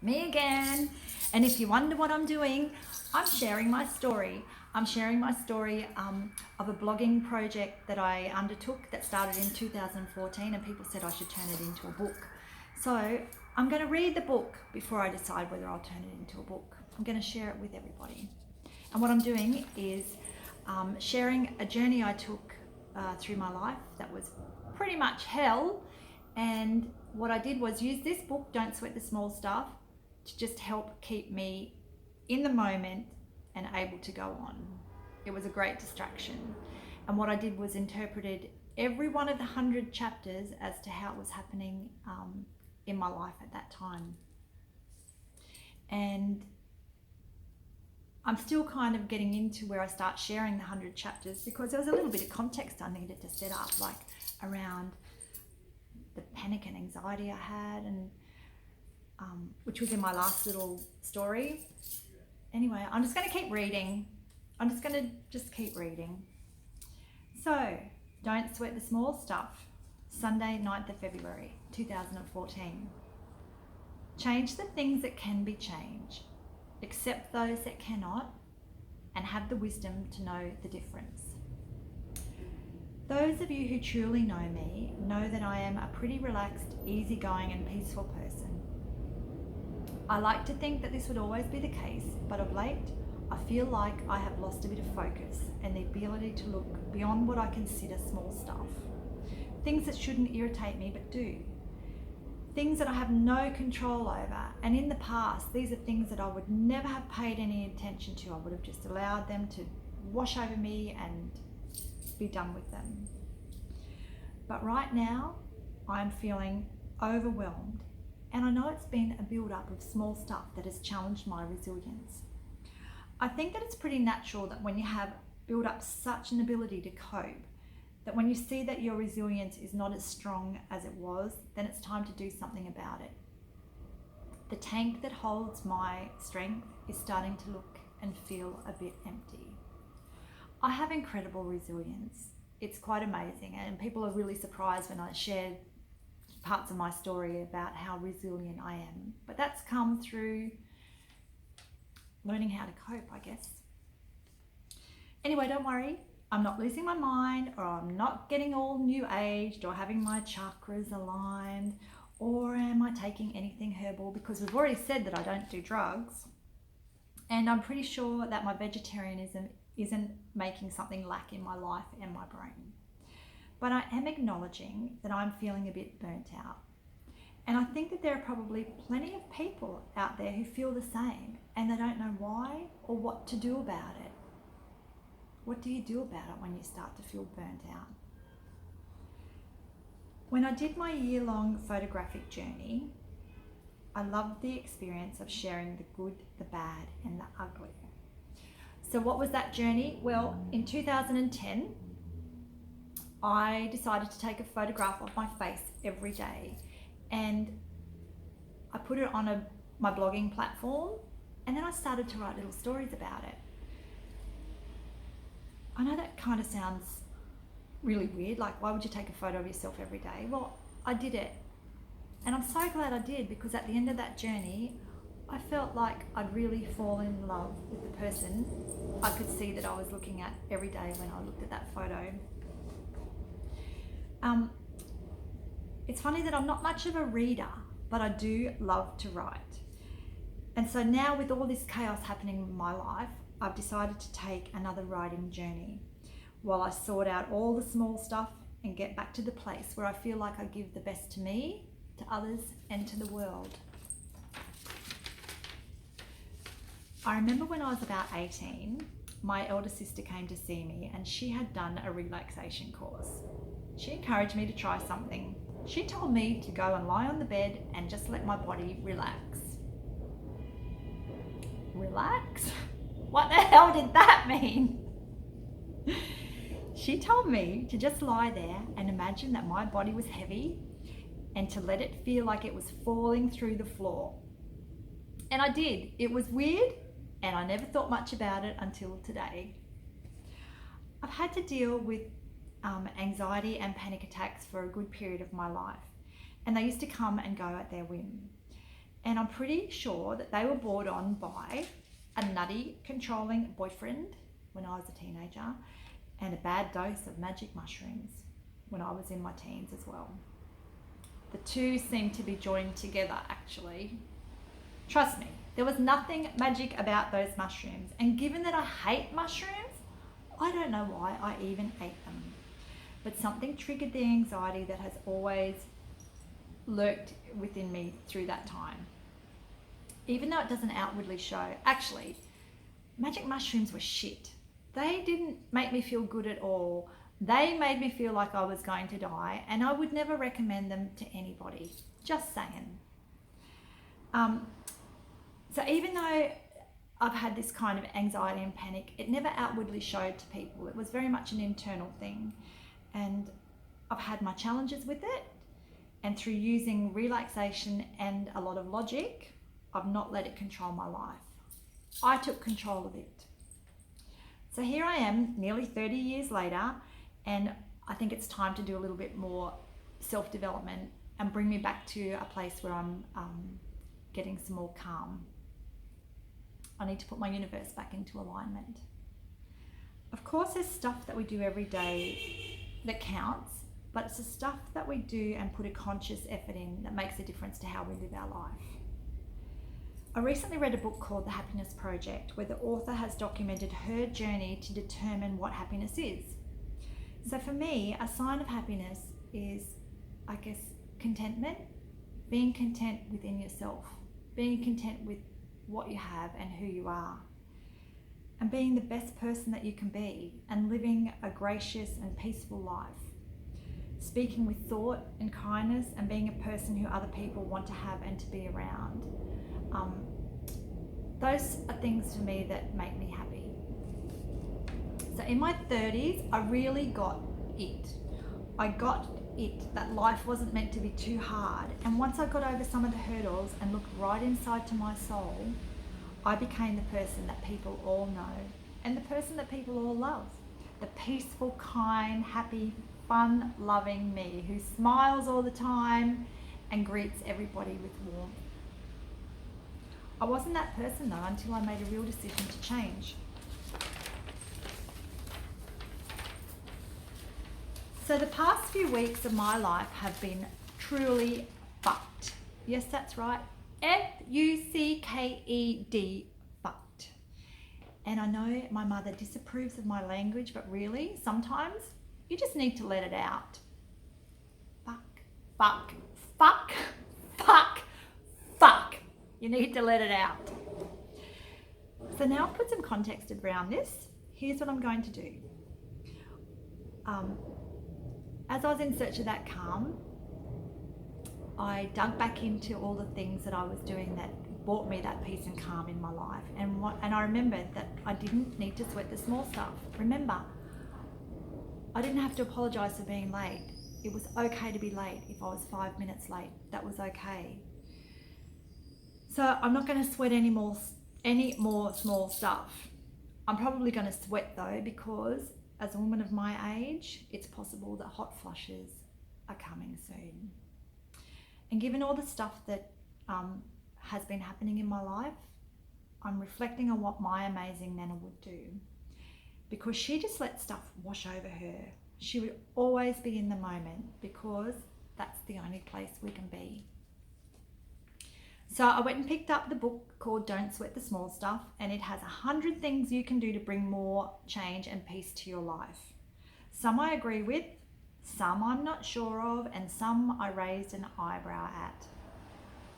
Me again. And if you wonder what I'm doing, I'm sharing my story. I'm sharing my story of a blogging project that I undertook that started in 2014, and people said I should turn it into a book. So I'm going to read the book before I decide whether I'll turn it into a book. I'm going to share it with everybody. And what I'm doing is sharing a journey I took through my life that was pretty much hell. And what I did was use this book, Don't Sweat the Small Stuff, to just help keep me in the moment and able to go on. It was a great distraction. And what I did was interpreted every one of the 100 chapters as to how it was happening in my life at that time. And I'm still kind of getting into where I start sharing the 100 chapters, because there was a little bit of context I needed to set up, like around the panic and anxiety I had, and which was in my last little story. Anyway, I'm just going to keep reading. I'm just going to keep reading. So, Don't Sweat the Small Stuff, Sunday, 9th of February, 2014. Change the things that can be changed. Accept those that cannot, and have the wisdom to know the difference. Those of you who truly know me know that I am a pretty relaxed, easygoing and peaceful person. I like to think that this would always be the case, but of late I feel like I have lost a bit of focus and the ability to look beyond what I consider small stuff. Things that shouldn't irritate me but do. Things that I have no control over, and in the past these are things that I would never have paid any attention to. I would have just allowed them to wash over me and be done with them. But right now I'm feeling overwhelmed, and I know it's been a build-up of small stuff that has challenged my resilience. I think that it's pretty natural that when you have built up such an ability to cope, that when you see that your resilience is not as strong as it was, then it's time to do something about it. The tank that holds my strength is starting to look and feel a bit empty. I have incredible resilience. It's quite amazing, and people are really surprised when I share parts of my story about how resilient I am. But that's come through learning how to cope, I guess. Anyway, don't worry. I'm not losing my mind, or I'm not getting all new aged, or having my chakras aligned, or am I taking anything herbal, because we've already said that I don't do drugs. And I'm pretty sure that my vegetarianism isn't making something lack in my life and my brain. But I am acknowledging that I'm feeling a bit burnt out. And I think that there are probably plenty of people out there who feel the same, and they don't know why or what to do about it. What do you do about it when you start to feel burnt out? When I did my year-long photographic journey, I loved the experience of sharing the good, the bad, and the ugly. So what was that journey? Well, in 2010, I decided to take a photograph of my face every day, and I put it on my blogging platform, and then I started to write little stories about it. I know that kind of sounds really weird, like why would you take a photo of yourself every day? Well, I did it, and I'm so glad I did, because at the end of that journey I felt like I'd really fallen in love with the person I could see that I was looking at every day when I looked at that photo. It's funny that I'm not much of a reader, but I do love to write. And so now, with all this chaos happening in my life, I've decided to take another writing journey while I sort out all the small stuff and get back to the place where I feel like I give the best to me, to others, and to the world. I remember when I was about 18, my elder sister came to see me, and she had done a relaxation course. She encouraged me to try something. She told me to go and lie on the bed and just let my body relax. Relax? What the hell did that mean? She told me to just lie there and imagine that my body was heavy, and to let it feel like it was falling through the floor. And I did. It was weird, and I never thought much about it until today. I've had to deal with anxiety and panic attacks for a good period of my life, and they used to come and go at their whim. And I'm pretty sure that they were brought on by a nutty, controlling boyfriend when I was a teenager and a bad dose of magic mushrooms when I was in my teens as well. The two seem to be joined together, actually. Trust me, there was nothing magic about those mushrooms. And given that I hate mushrooms, I don't know why I even ate them. But something triggered the anxiety that has always lurked within me through that time. Even though it doesn't outwardly show. Actually, magic mushrooms were shit. They didn't make me feel good at all. They made me feel like I was going to die, and I would never recommend them to anybody. Just saying. So even though I've had this kind of anxiety and panic, it never outwardly showed to people. It was very much an internal thing. And I've had my challenges with it. And through using relaxation and a lot of logic, I've not let it control my life. I took control of it. So here I am, nearly 30 years later, and I think it's time to do a little bit more self-development and bring me back to a place where I'm getting some more calm. I need to put my universe back into alignment. Of course, there's stuff that we do every day that counts, but it's the stuff that we do and put a conscious effort in that makes a difference to how we live our life. I recently read a book called The Happiness Project, where the author has documented her journey to determine what happiness is. So for me, a sign of happiness is, I guess, contentment, being content within yourself, being content with what you have and who you are, and being the best person that you can be, and living a gracious and peaceful life, speaking with thought and kindness, and being a person who other people want to have and to be around. Those are things for me that make me happy. So in my 30s, I really got it. I got it that life wasn't meant to be too hard. And once I got over some of the hurdles and looked right inside to my soul, I became the person that people all know and the person that people all love. The peaceful, kind, happy, fun-loving me who smiles all the time and greets everybody with warmth. I wasn't that person though until I made a real decision to change. So the past few weeks of my life have been truly fucked. Yes, that's right. F-U-C-K-E-D, fucked. And I know my mother disapproves of my language, but really, sometimes you just need to let it out. Fuck, fuck, fuck, fuck, fuck. You need to let it out. So now I've put some context around this. Here's what I'm going to do. As I was in search of that calm, I dug back into all the things that I was doing that brought me that peace and calm in my life. And I remembered that I didn't need to sweat the small stuff. Remember, I didn't have to apologize for being late. It was okay to be late. If I was 5 minutes late, that was okay. So I'm not going to sweat any more small stuff. I'm probably going to sweat though, because as a woman of my age, it's possible that hot flushes are coming soon. And given all the stuff that has been happening in my life, I'm reflecting on what my amazing Nana would do, because she just let stuff wash over her. She would always be in the moment, because that's the only place we can be. So I went and picked up the book called Don't Sweat the Small Stuff, and it has 100 things you can do to bring more change and peace to your life. Some I agree with, some I'm not sure of, and some I raised an eyebrow at.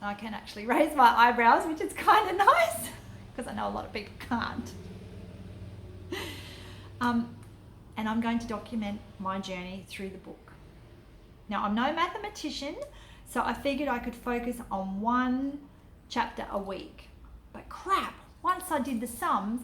And I can actually raise my eyebrows, which is kind of nice, because I know a lot of people can't. And I'm going to document my journey through the book. Now, I'm no mathematician, so I figured I could focus on one chapter a week. But crap, once I did the sums,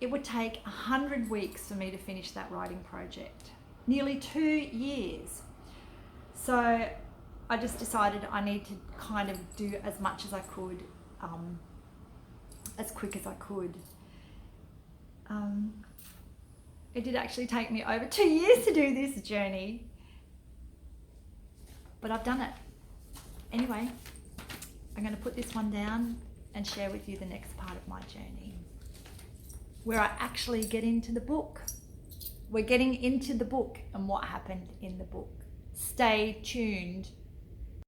it would take 100 weeks for me to finish that writing project. Nearly 2 years. So I just decided I need to kind of do as much as I could, as quick as I could. It did actually take me over 2 years to do this journey, but I've done it. Anyway, I'm going to put this one down and share with you the next part of my journey, where I actually get into the book. We're getting into the book and what happened in the book. Stay tuned